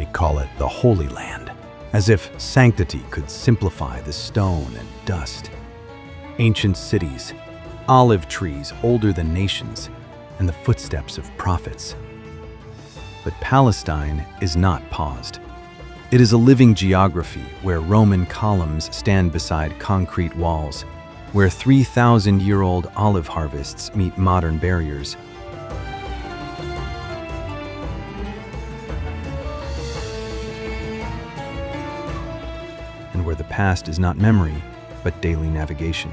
might call it the Holy Land, as if sanctity could simplify the stone and dust. Ancient cities, olive trees older than nations, and the footsteps of prophets. But Palestine is not paused. It is a living geography where Roman columns stand beside concrete walls, where 3,000-year-old olive harvests meet modern barriers. And where the past is not memory, but daily navigation.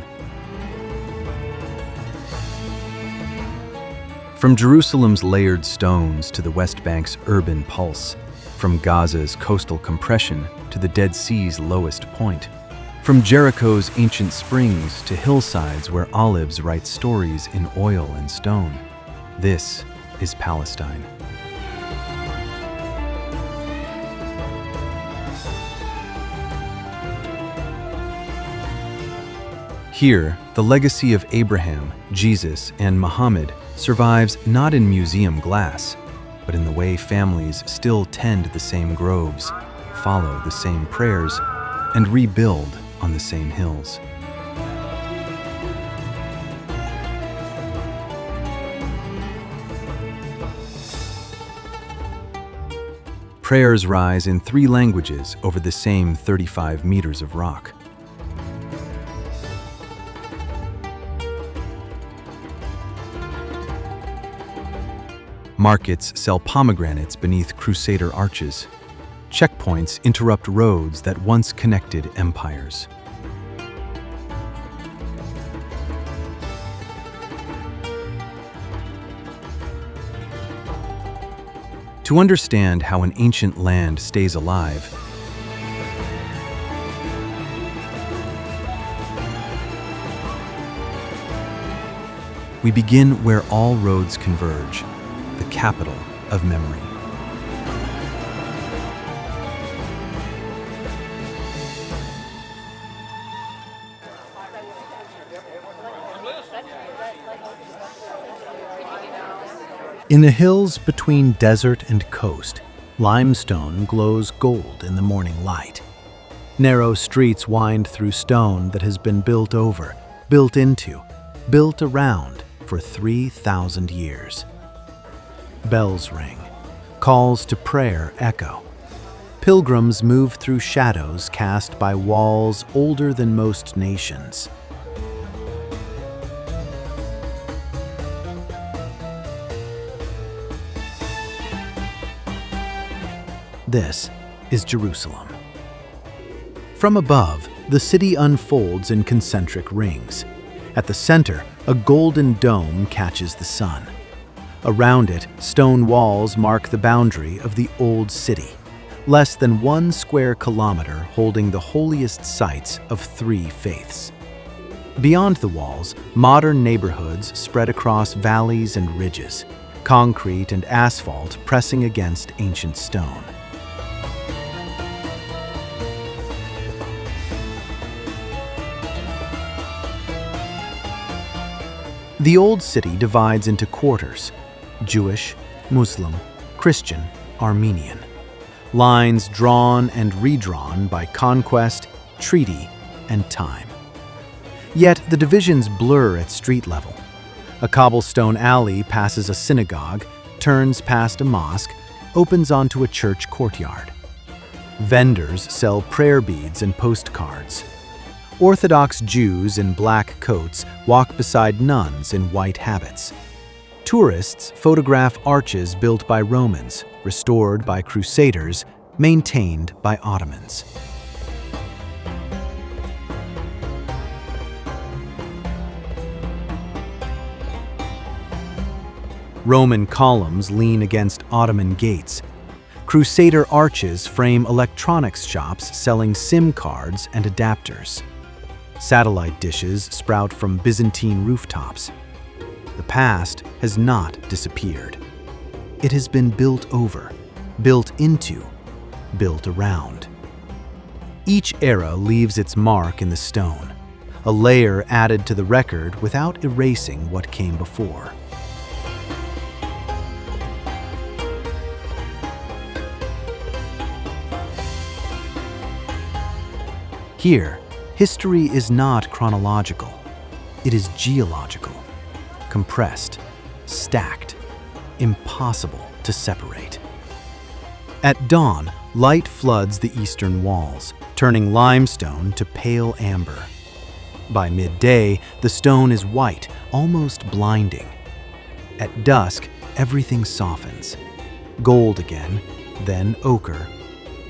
From Jerusalem's layered stones to the West Bank's urban pulse, from Gaza's coastal compression to the Dead Sea's lowest point, from Jericho's ancient springs to hillsides where olives write stories in oil and stone, this is Palestine. Here, the legacy of Abraham, Jesus, and Muhammad survives not in museum glass, but in the way families still tend the same groves, follow the same prayers, and rebuild on the same hills. Prayers rise in 3 languages over the same 35 meters of rock. Markets sell pomegranates beneath crusader arches. Checkpoints interrupt roads that once connected empires. To understand how an ancient land stays alive, we begin where all roads converge, the capital of memory. In the hills between desert and coast, limestone glows gold in the morning light. Narrow streets wind through stone that has been built over, built into, built around for 3,000 years. Bells ring, calls to prayer echo. Pilgrims move through shadows cast by walls older than most nations. This is Jerusalem. From above, the city unfolds in concentric rings. At the center, a golden dome catches the sun. Around it, stone walls mark the boundary of the Old City, less than 1 square kilometer holding the holiest sites of 3 faiths. Beyond the walls, modern neighborhoods spread across valleys and ridges, concrete and asphalt pressing against ancient stone. The Old City divides into quarters: Jewish, Muslim, Christian, Armenian. Lines drawn and redrawn by conquest, treaty, and time. Yet the divisions blur at street level. A cobblestone alley passes a synagogue, turns past a mosque, opens onto a church courtyard. Vendors sell prayer beads and postcards. Orthodox Jews in black coats walk beside nuns in white habits. Tourists photograph arches built by Romans, restored by Crusaders, maintained by Ottomans. Roman columns lean against Ottoman gates. Crusader arches frame electronics shops selling SIM cards and adapters. Satellite dishes sprout from Byzantine rooftops. The past has not disappeared. It has been built over, built into, built around. Each era leaves its mark in the stone, a layer added to the record without erasing what came before. Here, history is not chronological. It is geological, compressed, stacked, impossible to separate. At dawn, light floods the eastern walls, turning limestone to pale amber. By midday, the stone is white, almost blinding. At dusk, everything softens. Gold again, then ochre,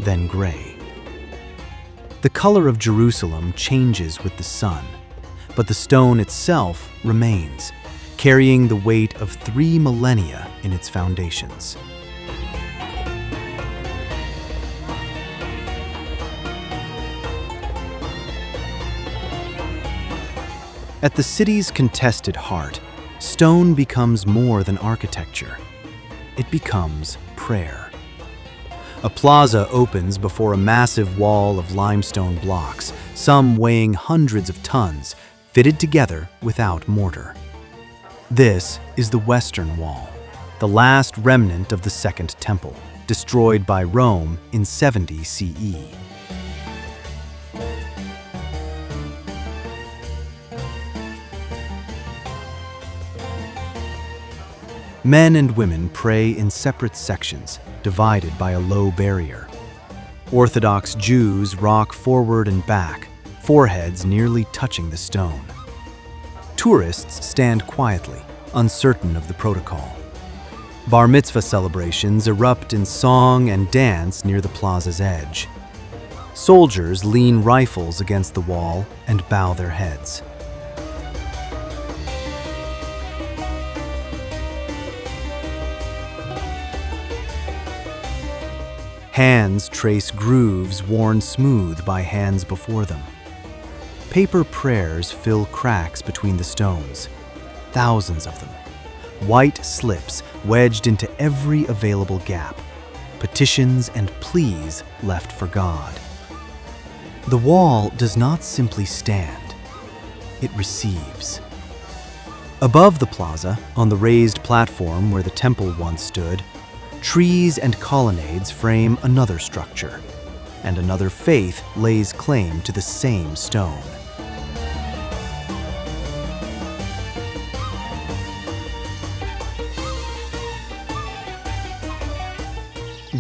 then gray. The color of Jerusalem changes with the sun, but the stone itself remains, carrying the weight of 3 millennia in its foundations. At the city's contested heart, stone becomes more than architecture. It becomes prayer. A plaza opens before a massive wall of limestone blocks, some weighing hundreds of tons, fitted together without mortar. This is the Western Wall, the last remnant of the Second Temple, destroyed by Rome in 70 CE. Men and women pray in separate sections, divided by a low barrier. Orthodox Jews rock forward and back, foreheads nearly touching the stone. Tourists stand quietly, uncertain of the protocol. Bar mitzvah celebrations erupt in song and dance near the plaza's edge. Soldiers lean rifles against the wall and bow their heads. Hands trace grooves worn smooth by hands before them. Paper prayers fill cracks between the stones, thousands of them. White slips wedged into every available gap, petitions and pleas left for God. The wall does not simply stand, it receives. Above the plaza, on the raised platform where the temple once stood, trees and colonnades frame another structure, and another faith lays claim to the same stone.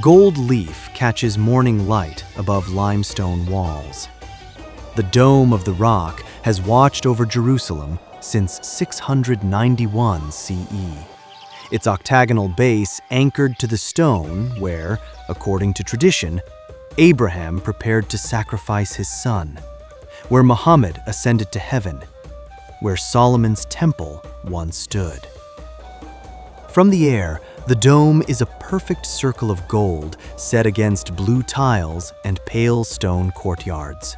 Gold leaf catches morning light above limestone walls. The dome of the rock has watched over Jerusalem since 691 CE. Its octagonal base anchored to the stone where, according to tradition, Abraham prepared to sacrifice his son, where Muhammad ascended to heaven, where Solomon's temple once stood. From the air, the dome is a perfect circle of gold set against blue tiles and pale stone courtyards.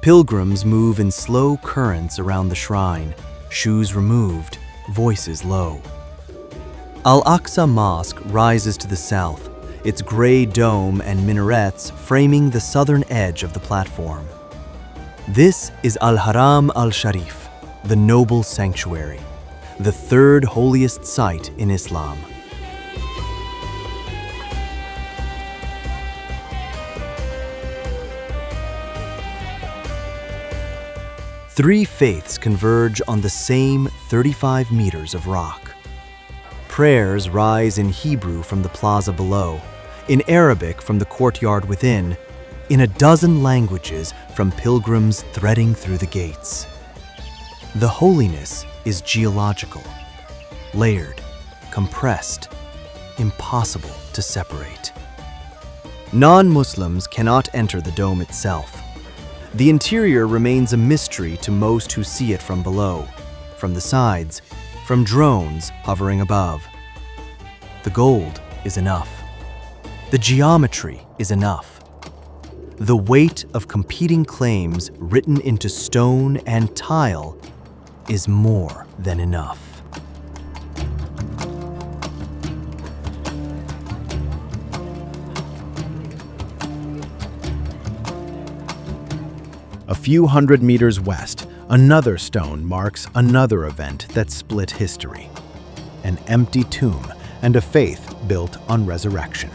Pilgrims move in slow currents around the shrine, shoes removed, voices low. Al-Aqsa Mosque rises to the south, its gray dome and minarets framing the southern edge of the platform. This is Al-Haram al-Sharif, the noble sanctuary, the third holiest site in Islam. Three faiths converge on the same 35 meters of rock. Prayers rise in Hebrew from the plaza below, in Arabic from the courtyard within, in a dozen languages from pilgrims threading through the gates. The holiness is geological, layered, compressed, impossible to separate. Non-Muslims cannot enter the dome itself. The interior remains a mystery to most who see it from below, from the sides, from drones hovering above. The gold is enough. The geometry is enough. The weight of competing claims written into stone and tile is more than enough. A few hundred meters west, another stone marks another event that split history. An empty tomb and a faith built on resurrection.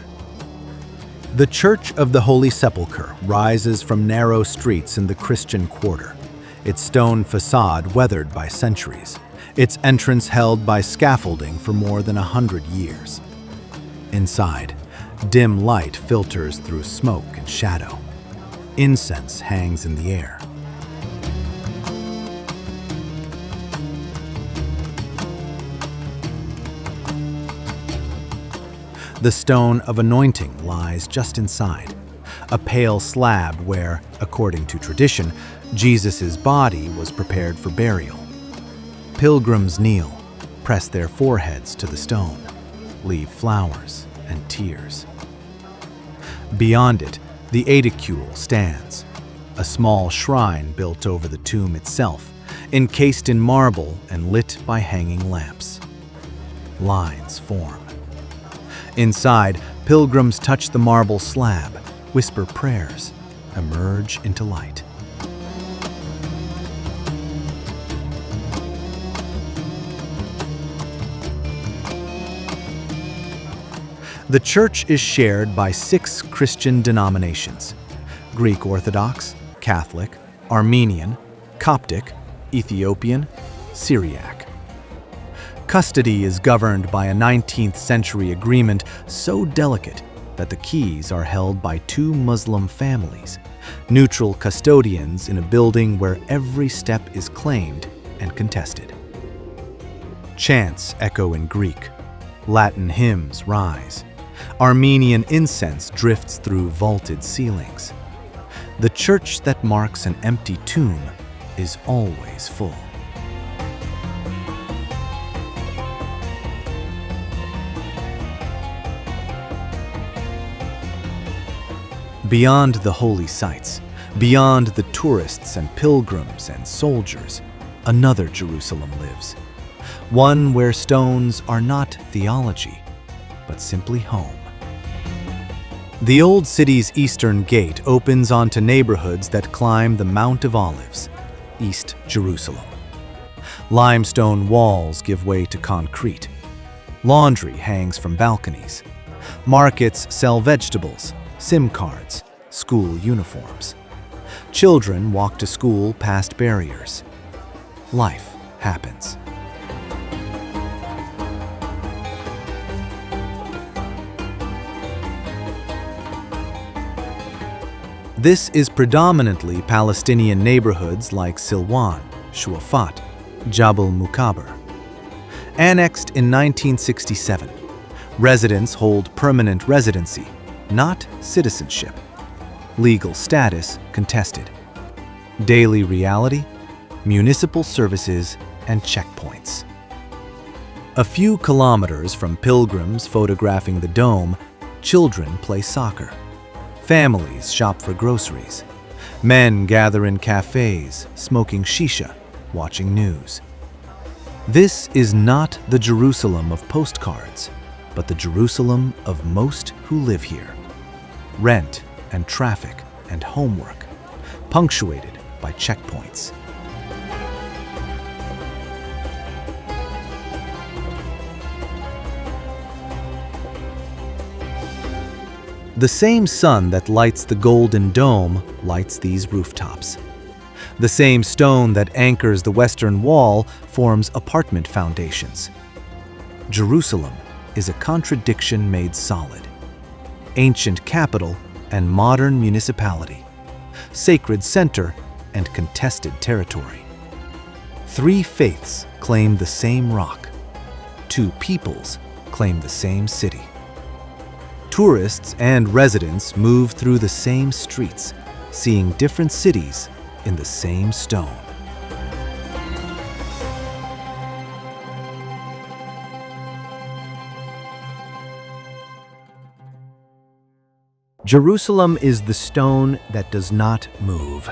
The Church of the Holy Sepulchre rises from narrow streets in the Christian quarter, its stone facade weathered by centuries, its entrance held by scaffolding for more than 100 years. Inside, dim light filters through smoke and shadow. Incense hangs in the air. The stone of anointing lies just inside, a pale slab where, according to tradition, Jesus' body was prepared for burial. Pilgrims kneel, press their foreheads to the stone, leave flowers and tears. Beyond it, the aedicule stands, a small shrine built over the tomb itself, encased in marble and lit by hanging lamps. Lines form. Inside, pilgrims touch the marble slab, whisper prayers, emerge into light. The church is shared by 6 Christian denominations: Greek Orthodox, Catholic, Armenian, Coptic, Ethiopian, Syriac. Custody is governed by a 19th century agreement so delicate that the keys are held by 2 Muslim families, neutral custodians in a building where every step is claimed and contested. Chants echo in Greek, Latin hymns rise, Armenian incense drifts through vaulted ceilings. The church that marks an empty tomb is always full. Beyond the holy sites, beyond the tourists and pilgrims and soldiers, another Jerusalem lives. One where stones are not theology, but simply home. The old city's eastern gate opens onto neighborhoods that climb the Mount of Olives, East Jerusalem. Limestone walls give way to concrete. Laundry hangs from balconies. Markets sell vegetables, SIM cards, school uniforms. Children walk to school past barriers. Life happens. This is predominantly Palestinian neighborhoods like Silwan, Shuafat, Jabal Mukaber. Annexed in 1967, residents hold permanent residency, not citizenship. Legal status contested. Daily reality, municipal services, and checkpoints. A few kilometers from pilgrims photographing the dome, children play soccer. Families shop for groceries. Men gather in cafes, smoking shisha, watching news. This is not the Jerusalem of postcards, but the Jerusalem of most who live here. Rent and traffic and homework, punctuated by checkpoints. The same sun that lights the Golden Dome lights these rooftops. The same stone that anchors the Western Wall forms apartment foundations. Jerusalem is a contradiction made solid. Ancient capital and modern municipality. Sacred center and contested territory. 3 faiths claim the same rock. 2 peoples claim the same city. Tourists and residents move through the same streets, seeing different cities in the same stone. Jerusalem is the stone that does not move.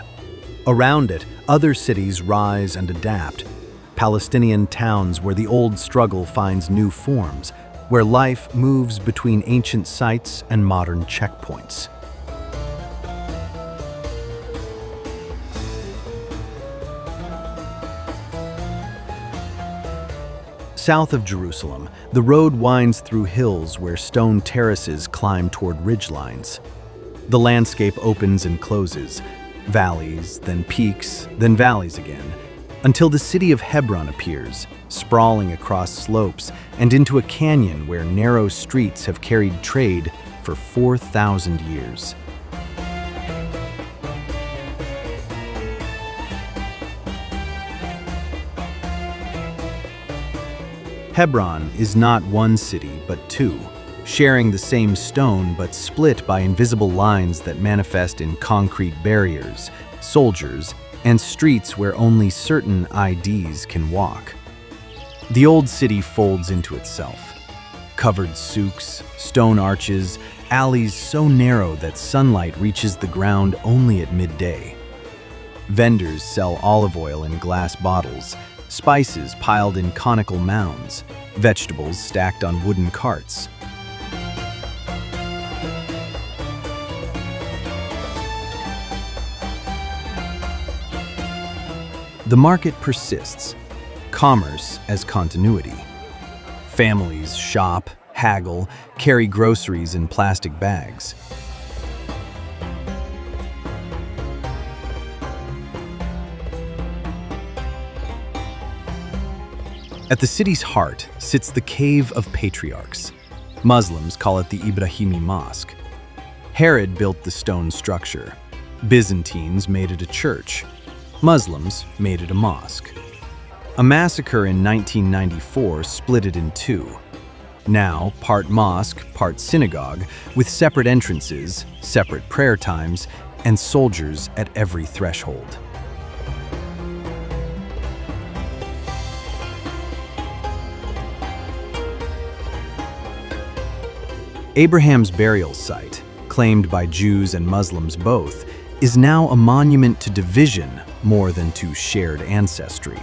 Around it, other cities rise and adapt. Palestinian towns where the old struggle finds new forms, where life moves between ancient sites and modern checkpoints. South of Jerusalem, the road winds through hills where stone terraces climb toward ridgelines. The landscape opens and closes, valleys, then peaks, then valleys again, until the city of Hebron appears, sprawling across slopes and into a canyon where narrow streets have carried trade for 4,000 years. Hebron is not one city, but two, sharing the same stone but split by invisible lines that manifest in concrete barriers, soldiers, and streets where only certain IDs can walk. The old city folds into itself. Covered souks, stone arches, alleys so narrow that sunlight reaches the ground only at midday. Vendors sell olive oil in glass bottles, spices piled in conical mounds, vegetables stacked on wooden carts. The market persists, commerce as continuity. Families shop, haggle, carry groceries in plastic bags. At the city's heart sits the Cave of Patriarchs. Muslims call it the Ibrahimi Mosque. Herod built the stone structure. Byzantines made it a church. Muslims made it a mosque. A massacre in 1994 split it in two. Now, part mosque, part synagogue, with separate entrances, separate prayer times, and soldiers at every threshold. Abraham's burial site, claimed by Jews and Muslims both, is now a monument to division more than to shared ancestry.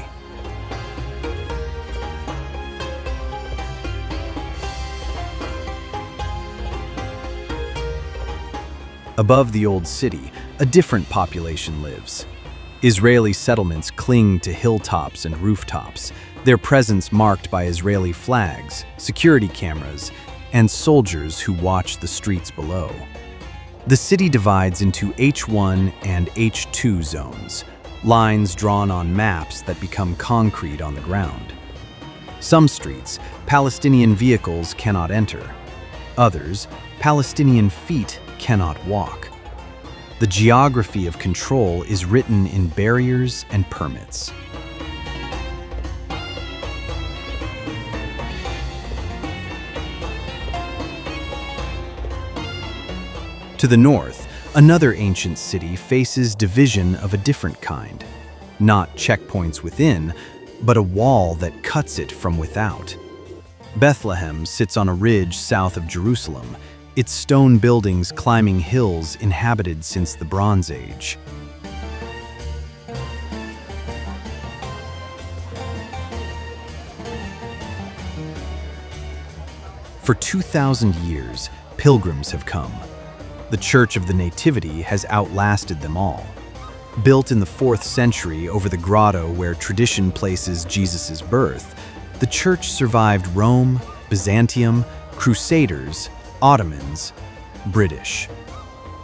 Above the old city, a different population lives. Israeli settlements cling to hilltops and rooftops, their presence marked by Israeli flags, security cameras, and soldiers who watch the streets below. The city divides into H1 and H2 zones, lines drawn on maps that become concrete on the ground. Some streets, Palestinian vehicles cannot enter. Others, Palestinian feet cannot walk. The geography of control is written in barriers and permits. To the north, another ancient city faces division of a different kind. Not checkpoints within, but a wall that cuts it from without. Bethlehem sits on a ridge south of Jerusalem, its stone buildings climbing hills inhabited since the Bronze Age. For 2,000 years, pilgrims have come. The Church of the Nativity has outlasted them all. Built in the 4th century over the grotto where tradition places Jesus' birth, the church survived Rome, Byzantium, Crusaders, Ottomans, British.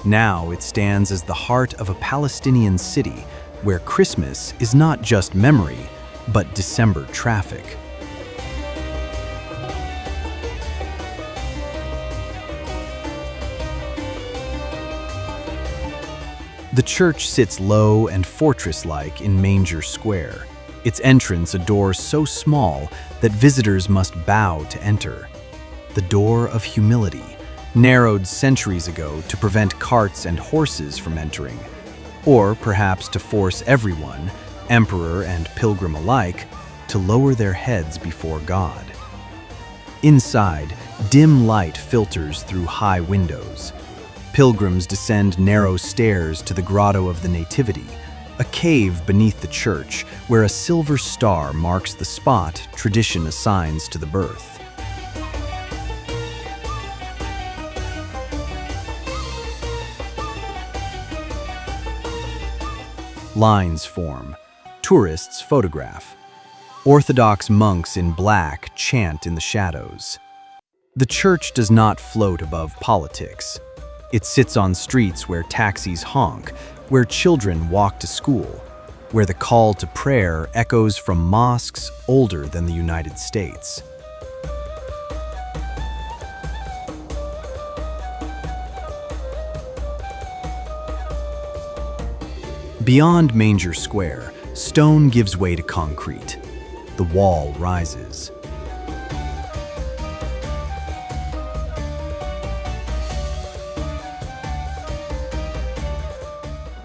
Now it stands as the heart of a Palestinian city where Christmas is not just memory, but December traffic. The church sits low and fortress-like in Manger Square, its entrance a door so small that visitors must bow to enter. The door of humility, narrowed centuries ago to prevent carts and horses from entering, or perhaps to force everyone, emperor and pilgrim alike, to lower their heads before God. Inside, dim light filters through high windows. Pilgrims descend narrow stairs to the Grotto of the Nativity, a cave beneath the church where a silver star marks the spot tradition assigns to the birth. Lines form. Tourists photograph. Orthodox monks in black chant in the shadows. The church does not float above politics. It sits on streets where taxis honk, where children walk to school, where the call to prayer echoes from mosques older than the United States. Beyond Manger Square, stone gives way to concrete. The wall rises.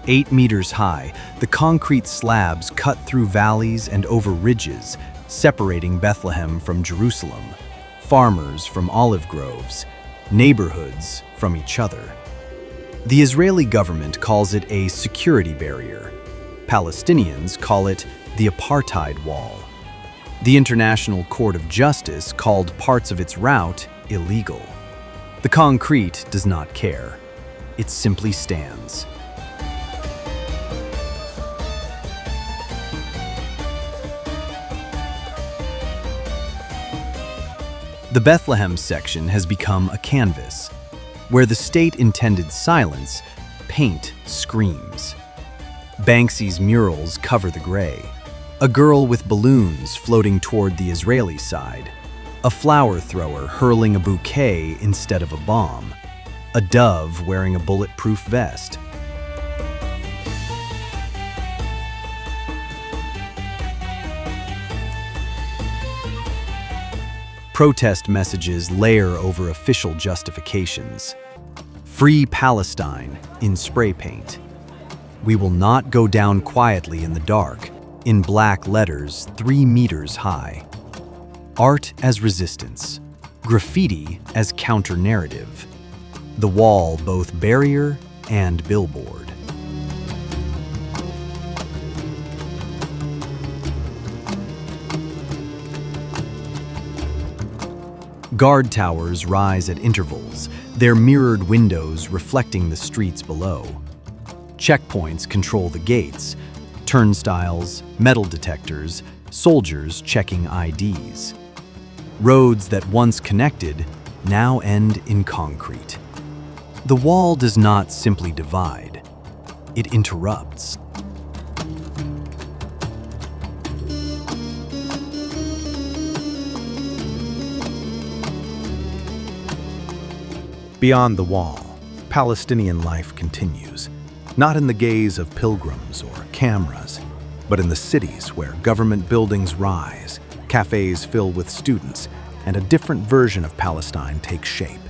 "8 meters high, the concrete slabs cut through valleys and over ridges, separating Bethlehem from Jerusalem, farmers from olive groves, neighborhoods from each other. The Israeli government calls it a security barrier. Palestinians call it the apartheid wall. The International Court of Justice called parts of its route illegal. The concrete does not care. It simply stands. The Bethlehem section has become a canvas. Where the state intended silence, paint screams. Banksy's murals cover the gray. A girl with balloons floating toward the Israeli side. A flower thrower hurling a bouquet instead of a bomb. A dove wearing a bulletproof vest. Protest messages layer over official justifications. Free Palestine in spray paint. We will not go down quietly in the dark, in black letters 3 meters high. Art as resistance. Graffiti as counter-narrative. The wall both barrier and billboard. Guard towers rise at intervals, their mirrored windows reflecting the streets below. Checkpoints control the gates, turnstiles, metal detectors, soldiers checking IDs. Roads that once connected now end in concrete. The wall does not simply divide, it interrupts. Beyond the wall, Palestinian life continues, not in the gaze of pilgrims or cameras, but in the cities where government buildings rise, cafes fill with students, and a different version of Palestine takes shape.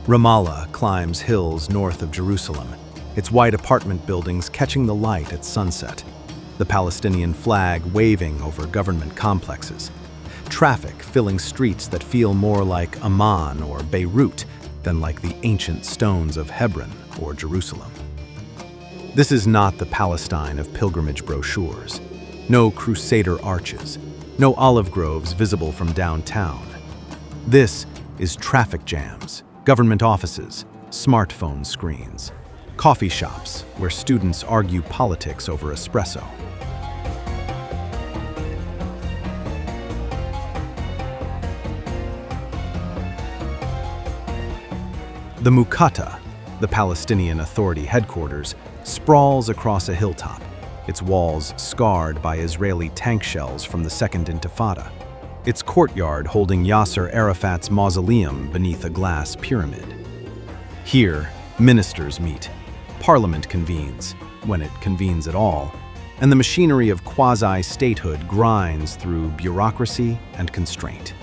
Ramallah climbs hills north of Jerusalem, its white apartment buildings catching the light at sunset, the Palestinian flag waving over government complexes, traffic filling streets that feel more like Amman or Beirut than like the ancient stones of Hebron or Jerusalem. This is not the Palestine of pilgrimage brochures. No crusader arches, no olive groves visible from downtown. This is traffic jams, government offices, smartphone screens, coffee shops where students argue politics over espresso. The Muqatta, the Palestinian Authority headquarters, sprawls across a hilltop, its walls scarred by Israeli tank shells from the Second Intifada, its courtyard holding Yasser Arafat's mausoleum beneath a glass pyramid. Here, ministers meet, parliament convenes, when it convenes at all, and the machinery of quasi-statehood grinds through bureaucracy and constraint.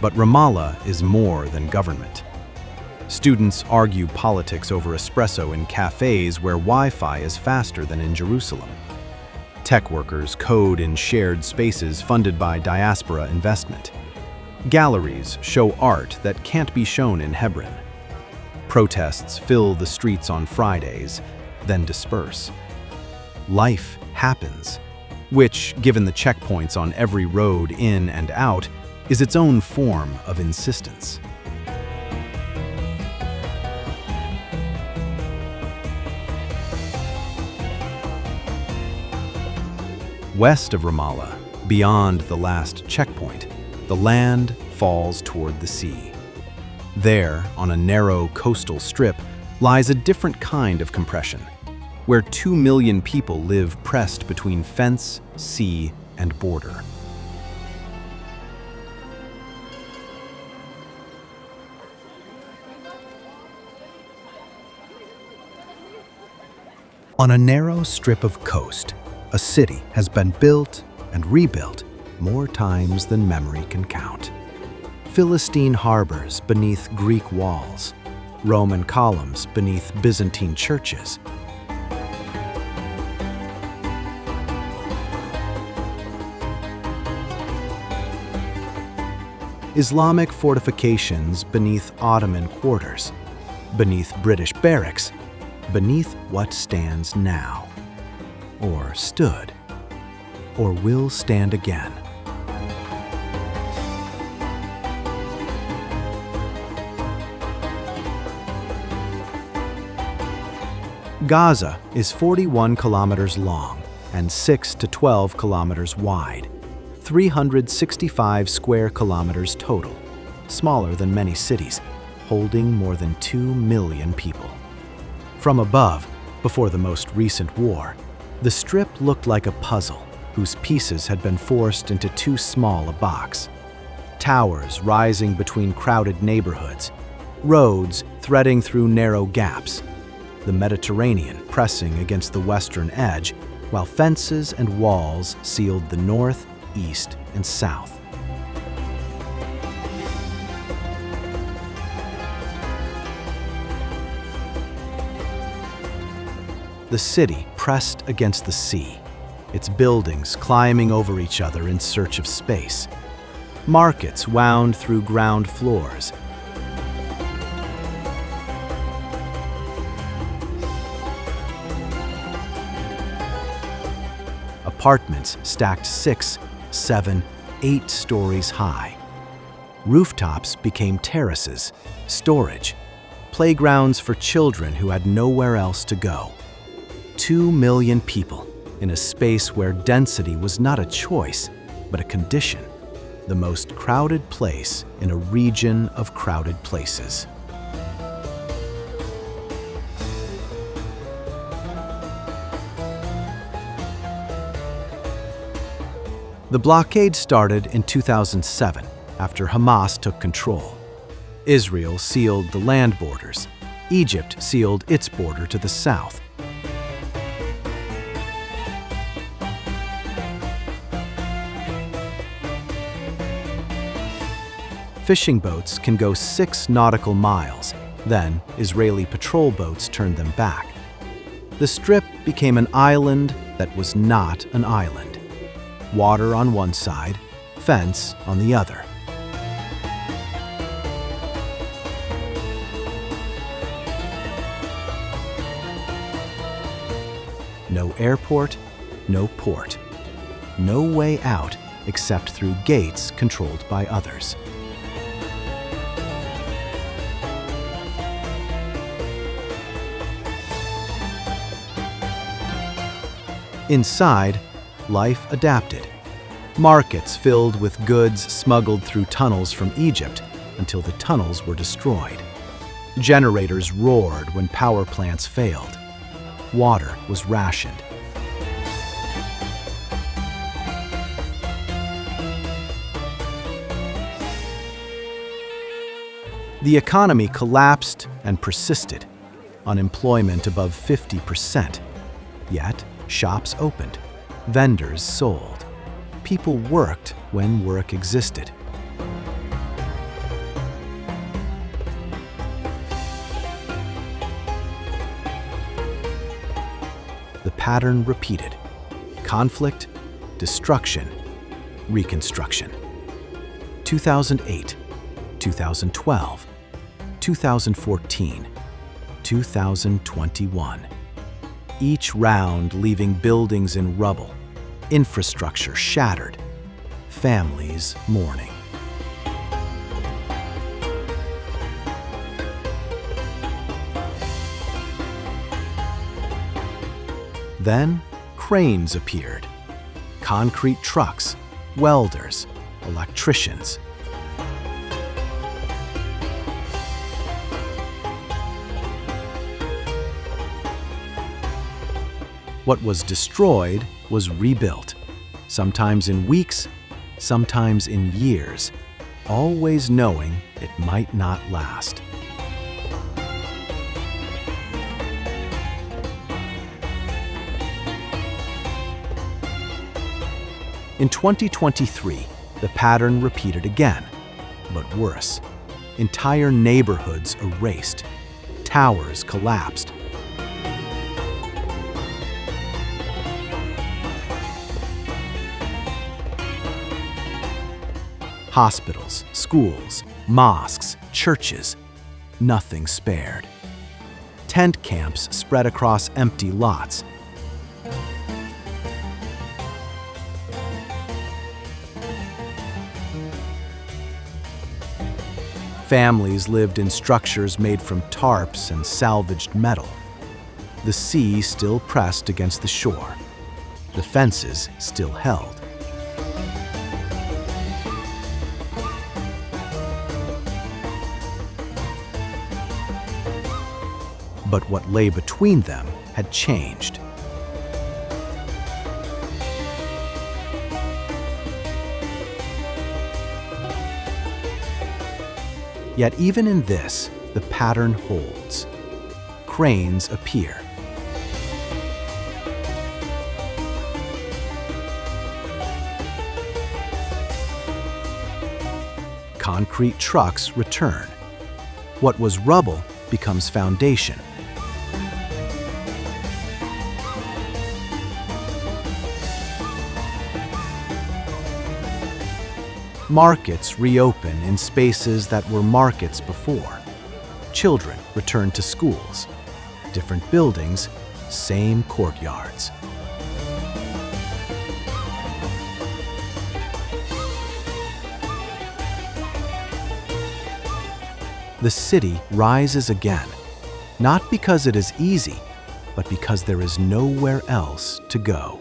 But Ramallah is more than government. Students argue politics over espresso in cafes where Wi-Fi is faster than in Jerusalem. Tech workers code in shared spaces funded by diaspora investment. Galleries show art that can't be shown in Hebron. Protests fill the streets on Fridays, then disperse. Life happens, which, given the checkpoints on every road in and out, is its own form of insistence. West of Ramallah, beyond the last checkpoint, the land falls toward the sea. There, on a narrow coastal strip, lies a different kind of compression, where 2 million people live pressed between fence, sea, and border. On a narrow strip of coast, a city has been built and rebuilt more times than memory can count. Philistine harbors beneath Greek walls, Roman columns beneath Byzantine churches, Islamic fortifications beneath Ottoman quarters, beneath British barracks, beneath what stands now, or stood, or will stand again. Gaza is 41 kilometers long and 6 to 12 kilometers wide, 365 square kilometers total, smaller than many cities, holding more than 2 million people. From above, before the most recent war, the strip looked like a puzzle whose pieces had been forced into too small a box. Towers rising between crowded neighborhoods, roads threading through narrow gaps, the Mediterranean pressing against the western edge, while fences and walls sealed the north, east, and south. The city pressed against the sea, its buildings climbing over each other in search of space. Markets wound through ground floors. Apartments stacked 6, 7, 8 stories high. Rooftops became terraces, storage, playgrounds for children who had nowhere else to go. 2 million people in a space where density was not a choice, but a condition, the most crowded place in a region of crowded places. The blockade started in 2007 after Hamas took control. Israel sealed the land borders. Egypt sealed its border to the south. Fishing boats can go 6 nautical miles, then Israeli patrol boats turned them back. The strip became an island that was not an island. Water on one side, fence on the other. No airport, no port. No way out except through gates controlled by others. Inside, life adapted. Markets filled with goods smuggled through tunnels from Egypt until the tunnels were destroyed. Generators roared when power plants failed. Water was rationed. The economy collapsed and persisted, unemployment above 50%. Yet, shops opened, vendors sold. People worked when work existed. The pattern repeated: conflict, destruction, reconstruction. 2008, 2012, 2014, 2021. Each round leaving buildings in rubble, infrastructure shattered, families mourning. Then cranes appeared. concrete trucks, welders, electricians. What was destroyed was rebuilt, sometimes in weeks, sometimes in years, always knowing it might not last. In 2023, the pattern repeated again, but worse. Entire neighborhoods erased. Towers collapsed. Hospitals, schools, mosques, churches, nothing spared. Tent camps spread across empty lots. Families lived in structures made from tarps and salvaged metal. The sea still pressed against the shore. The fences still held. But what lay between them had changed. Yet even in this, the pattern holds. Cranes appear. Concrete trucks return. What was rubble becomes foundation. Markets reopen in spaces that were markets before. Children return to schools. Different buildings, same courtyards. The city rises again, not because it is easy, but because there is nowhere else to go.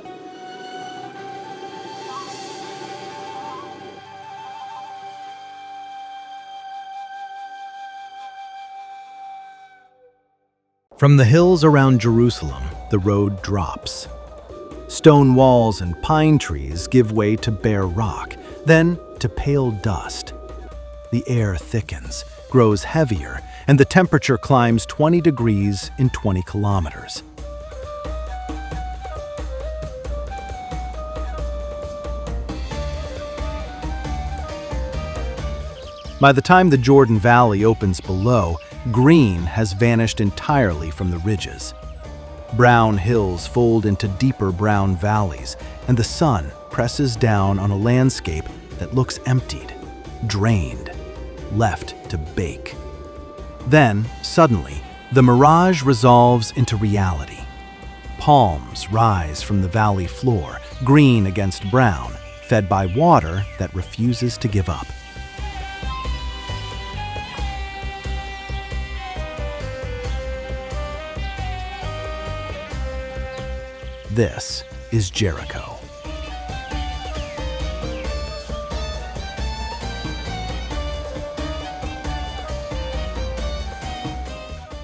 From the hills around Jerusalem, the road drops. Stone walls and pine trees give way to bare rock, then to pale dust. The air thickens, grows heavier, and the temperature climbs 20 degrees in 20 kilometers. By the time the Jordan Valley opens below, green has vanished entirely from the ridges. Brown hills fold into deeper brown valleys, and the sun presses down on a landscape that looks emptied, drained, left to bake. Then, suddenly, the mirage resolves into reality. Palms rise from the valley floor, green against brown, fed by water that refuses to give up. This is Jericho.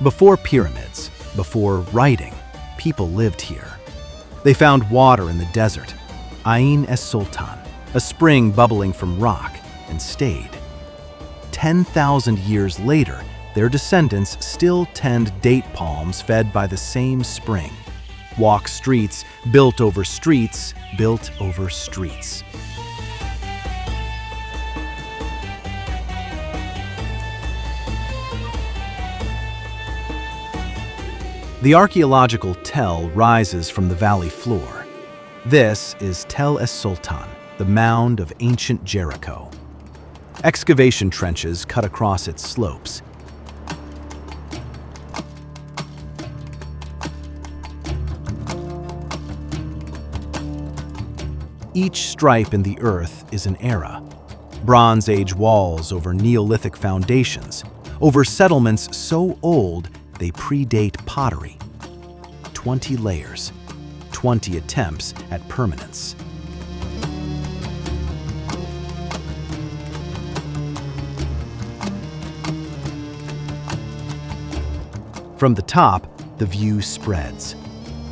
Before pyramids, before writing, people lived here. They found water in the desert, Ain es-Sultan, a spring bubbling from rock, and stayed. 10,000 years later, their descendants still tend date palms fed by the same spring. Walk streets, built over streets, built over streets. The archaeological tell rises from the valley floor. This is Tel es-Sultan, the mound of ancient Jericho. Excavation trenches cut across its slopes. Each stripe in the earth is an era. Bronze Age walls over Neolithic foundations, over settlements so old they predate pottery. 20 layers, 20 attempts at permanence. From the top, the view spreads.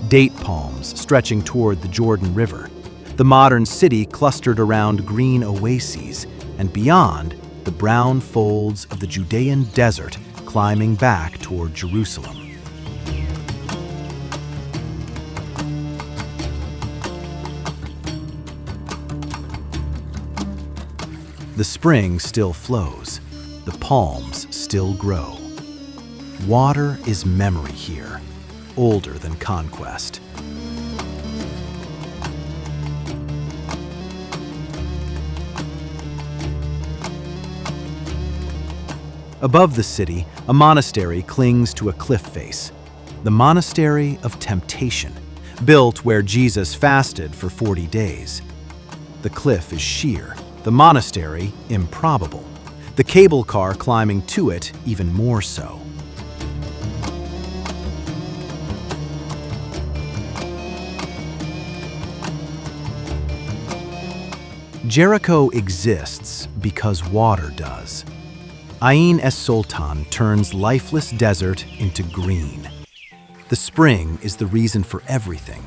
Date palms stretching toward the Jordan River, the modern city clustered around green oases, and beyond, the brown folds of the Judean desert climbing back toward Jerusalem. The spring still flows, the palms still grow. Water is memory here, older than conquest. Above the city, a monastery clings to a cliff face. The Monastery of Temptation, built where Jesus fasted for 40 days. The cliff is sheer, the monastery improbable, the cable car climbing to it even more so. Jericho exists because water does. Ain es Sultan turns lifeless desert into green. The spring is the reason for everything.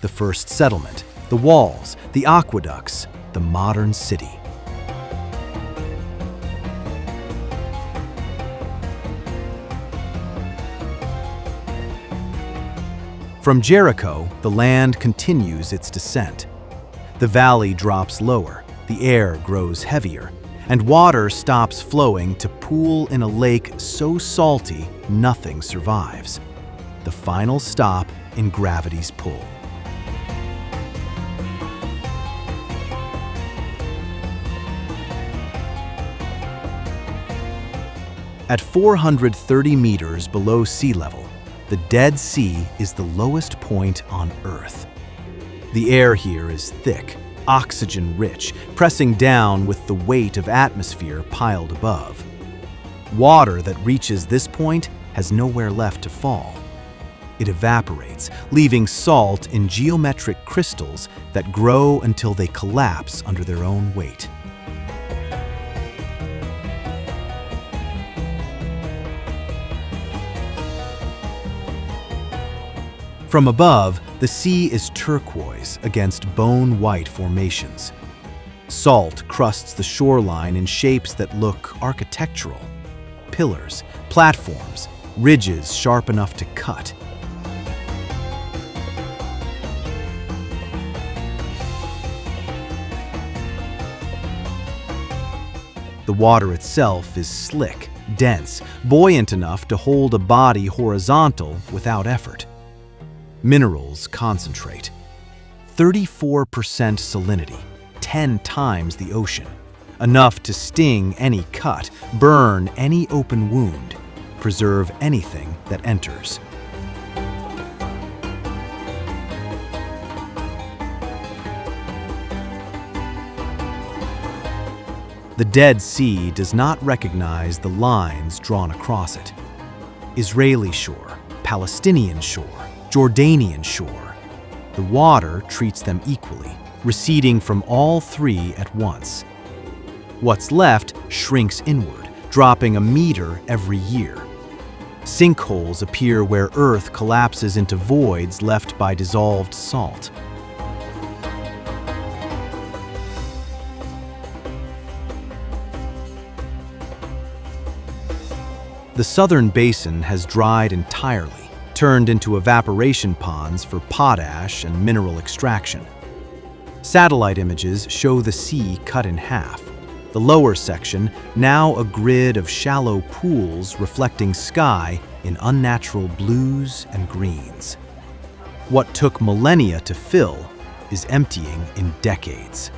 The first settlement, the walls, the aqueducts, the modern city. From Jericho, the land continues its descent. The valley drops lower, the air grows heavier, and water stops flowing to pool in a lake so salty nothing survives. The final stop in gravity's pull. At 430 meters below sea level, the Dead Sea is the lowest point on Earth. The air here is thick, oxygen-rich, pressing down with the weight of atmosphere piled above. Water that reaches this point has nowhere left to fall. It evaporates, leaving salt in geometric crystals that grow until they collapse under their own weight. From above, the sea is turquoise against bone-white formations. Salt crusts the shoreline in shapes that look architectural. Pillars, platforms, ridges sharp enough to cut. The water itself is slick, dense, buoyant enough to hold a body horizontal without effort. Minerals concentrate. 34% salinity, 10 times the ocean. Enough to sting any cut, burn any open wound, preserve anything that enters. The Dead Sea does not recognize the lines drawn across it. Israeli shore, Palestinian shore, Jordanian shore. The water treats them equally, receding from all three at once. What's left shrinks inward, dropping a meter every year. Sinkholes appear where Earth collapses into voids left by dissolved salt. The southern basin has dried entirely, turned into evaporation ponds for potash and mineral extraction. Satellite images show the sea cut in half. The lower section, now a grid of shallow pools reflecting sky in unnatural blues and greens. What took millennia to fill is emptying in decades.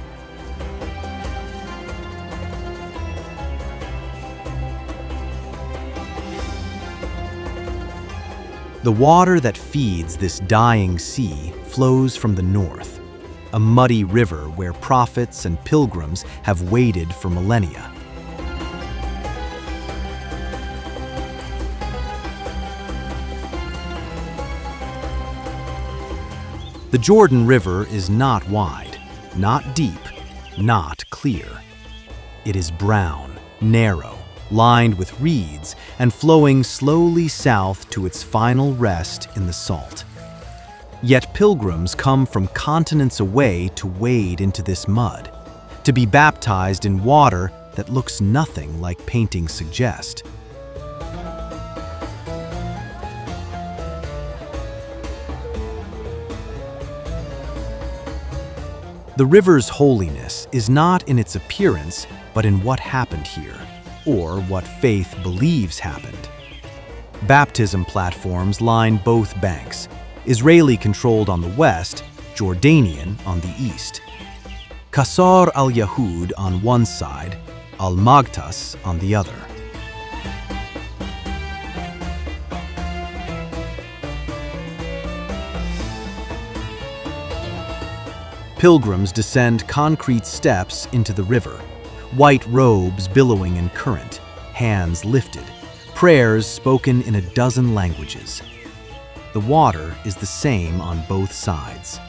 The water that feeds this dying sea flows from the north, a muddy river where prophets and pilgrims have waded for millennia. The Jordan River is not wide, not deep, not clear. It is brown, narrow, lined with reeds and flowing slowly south to its final rest in the salt. Yet pilgrims come from continents away to wade into this mud, to be baptized in water that looks nothing like paintings suggest. The river's holiness is not in its appearance, but in what happened here, or what faith believes happened. Baptism platforms line both banks, Israeli-controlled on the west, Jordanian on the east. Qasar al-Yahud on one side, al-Maghtas on the other. Pilgrims descend concrete steps into the river, white robes billowing in current, hands lifted, prayers spoken in a dozen languages. The water is the same on both sides.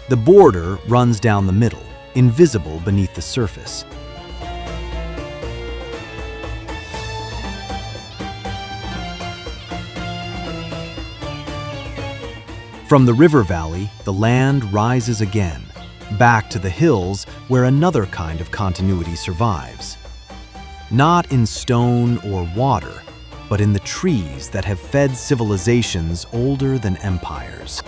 The border runs down the middle, invisible beneath the surface. From the river valley, the land rises again, back to the hills where another kind of continuity survives. Not in stone or water, but in the trees that have fed civilizations older than empires.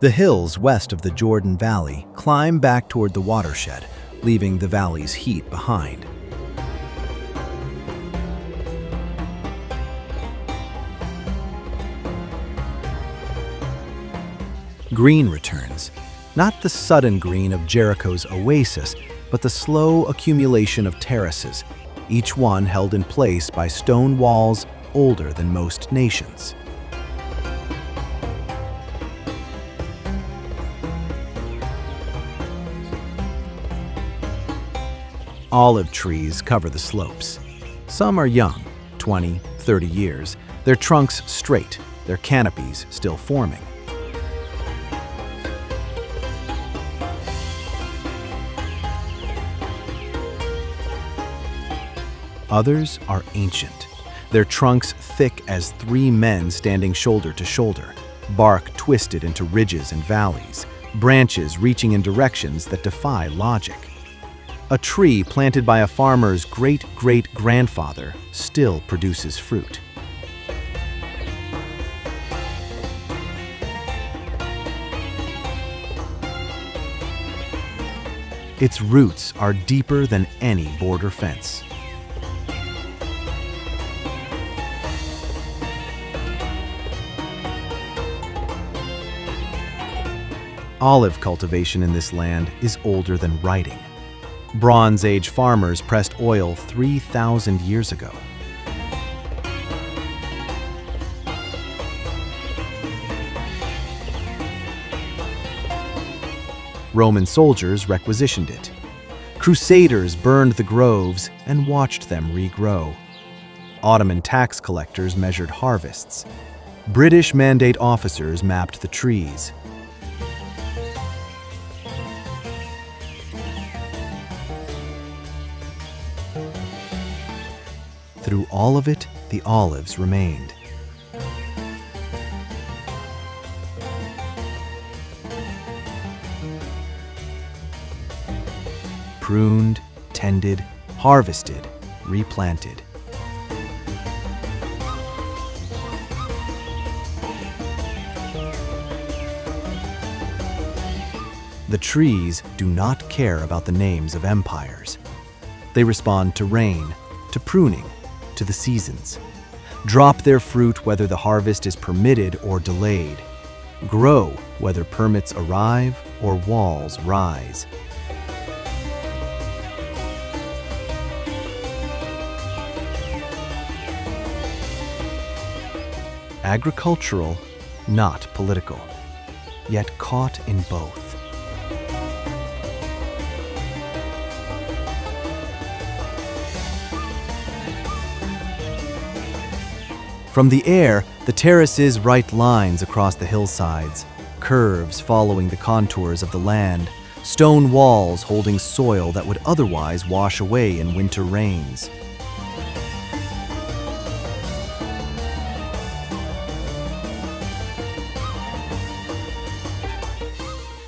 The hills west of the Jordan Valley climb back toward the watershed, leaving the valley's heat behind. Green returns, not the sudden green of Jericho's oasis, but the slow accumulation of terraces, each one held in place by stone walls older than most nations. Olive trees cover the slopes. Some are young, 20, 30 years, their trunks straight, their canopies still forming. Others are ancient, their trunks thick as three men standing shoulder to shoulder, bark twisted into ridges and valleys, branches reaching in directions that defy logic. A tree planted by a farmer's great-great-grandfather still produces fruit. Its roots are deeper than any border fence. Olive cultivation in this land is older than writing. Bronze Age farmers pressed oil 3,000 years ago. Roman soldiers requisitioned it. Crusaders burned the groves and watched them regrow. Ottoman tax collectors measured harvests. British mandate officers mapped the trees. Through all of it, the olives remained. Pruned, tended, harvested, replanted. The trees do not care about the names of empires. They respond to rain, to pruning, to the seasons. Drop their fruit whether the harvest is permitted or delayed. Grow whether permits arrive or walls rise. Agricultural, not political, yet caught in both. From the air, the terraces write lines across the hillsides, curves following the contours of the land, stone walls holding soil that would otherwise wash away in winter rains.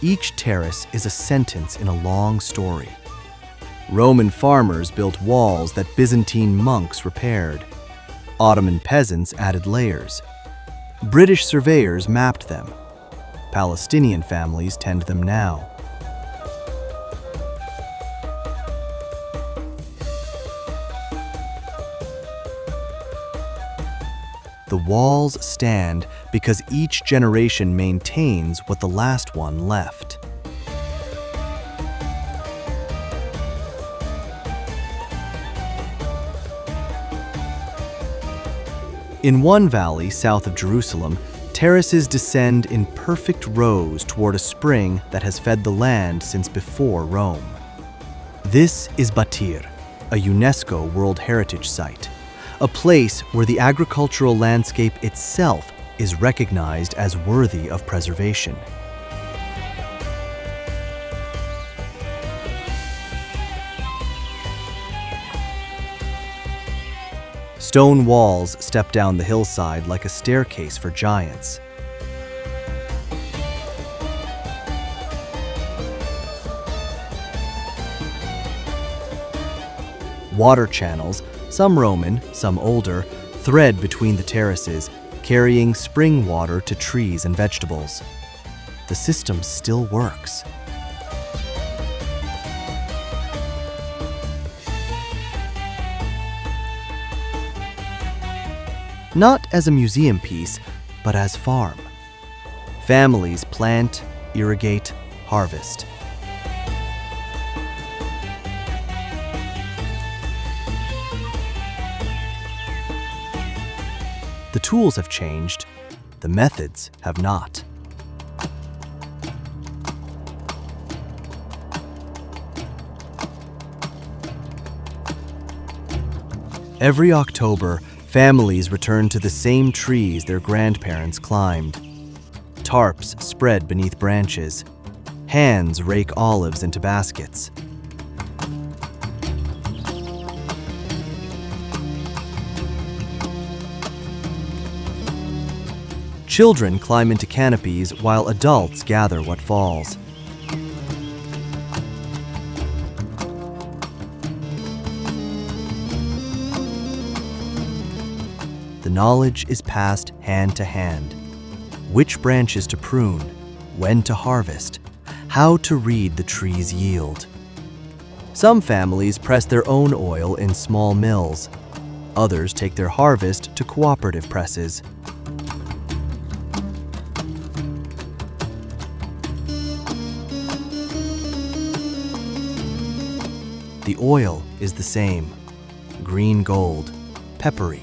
Each terrace is a sentence in a long story. Roman farmers built walls that Byzantine monks repaired. Ottoman peasants added layers. British surveyors mapped them. Palestinian families tend them now. The walls stand because each generation maintains what the last one left. In one valley south of Jerusalem, terraces descend in perfect rows toward a spring that has fed the land since before Rome. This is Batir, a UNESCO World Heritage Site, a place where the agricultural landscape itself is recognized as worthy of preservation. Stone walls step down the hillside like a staircase for giants. Water channels, some Roman, some older, thread between the terraces, carrying spring water to trees and vegetables. The system still works. Not as a museum piece, but as farm. Families plant, irrigate, harvest. The tools have changed, the methods have not. Every October, families return to the same trees their grandparents climbed. Tarps spread beneath branches. Hands rake olives into baskets. Children climb into canopies while adults gather what falls. The knowledge is passed hand to hand. Which branches to prune, when to harvest, how to read the tree's yield. Some families press their own oil in small mills. Others take their harvest to cooperative presses. The oil is the same, green gold, peppery,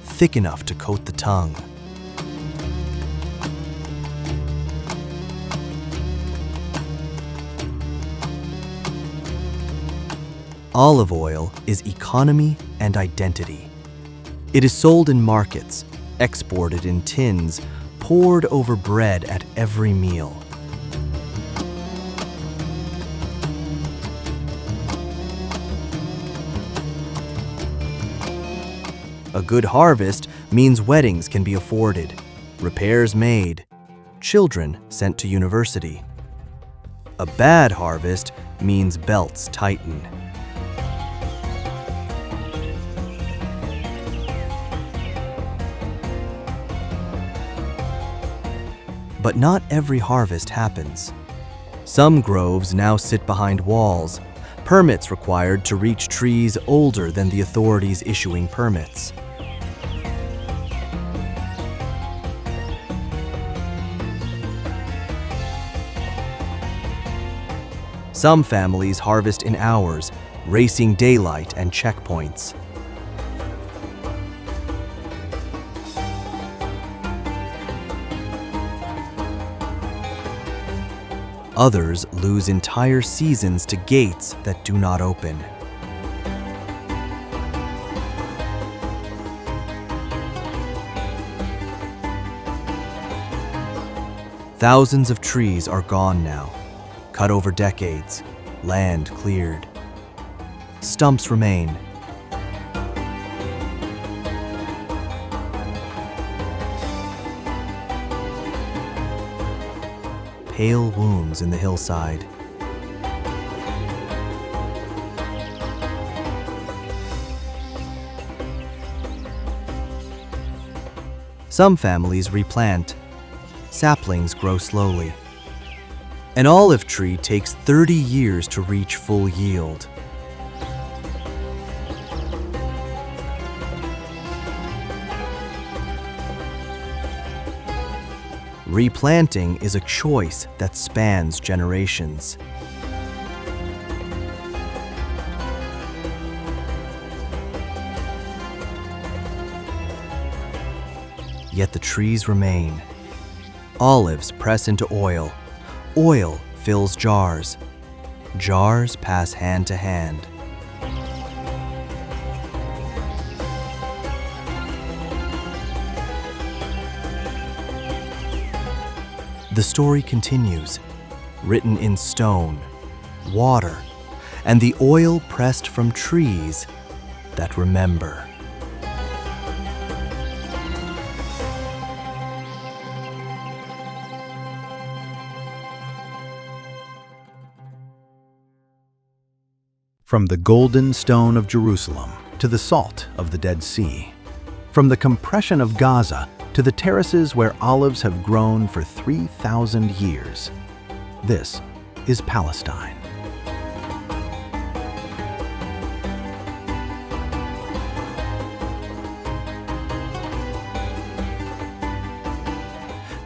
thick enough to coat the tongue. Olive oil is economy and identity. It is sold in markets, exported in tins, poured over bread at every meal. A good harvest means weddings can be afforded, repairs made, children sent to university. A bad harvest means belts tighten. But not every harvest happens. Some groves now sit behind walls, permits required to reach trees older than the authorities issuing permits. Some families harvest in hours, racing daylight and checkpoints. Others lose entire seasons to gates that do not open. Thousands of trees are gone now, cut over decades, land cleared. Stumps remain. Pale wounds in the hillside. Some families replant. Saplings grow slowly. An olive tree takes 30 years to reach full yield. Replanting is a choice that spans generations. Yet the trees remain. Olives press into oil. Oil fills jars. Jars pass hand to hand. The story continues, written in stone, water, and the oil pressed from trees that remember. From the golden stone of Jerusalem to the salt of the Dead Sea, from the compression of Gaza to the terraces where olives have grown for 3,000 years, this is Palestine.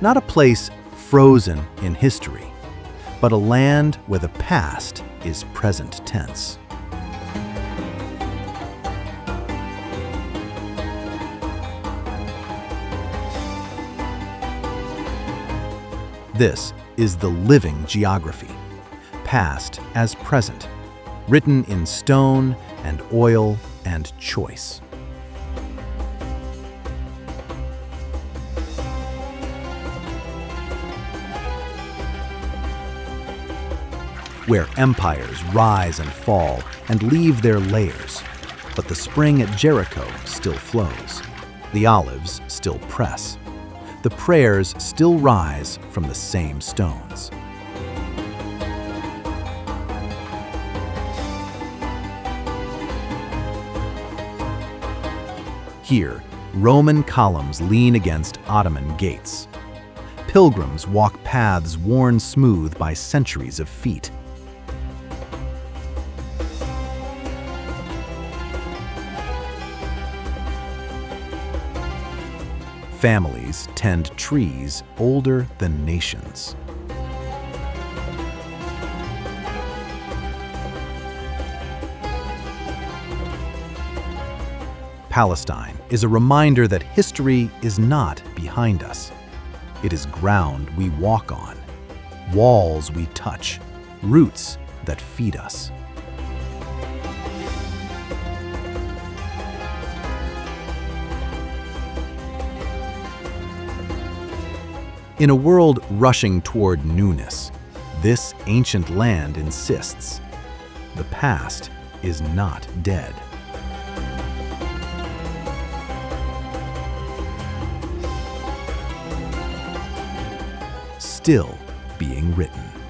Not a place frozen in history, but a land where the past is present tense. This is the living geography, past as present, written in stone and oil and choice. Where empires rise and fall and leave their layers, but the spring at Jericho still flows. The olives still press. The prayers still rise from the same stones. Here, Roman columns lean against Ottoman gates. Pilgrims walk paths worn smooth by centuries of feet. Families tend trees older than nations. Palestine is a reminder that history is not behind us. It is ground we walk on, walls we touch, roots that feed us. In a world rushing toward newness, this ancient land insists the past is not dead. Still being written.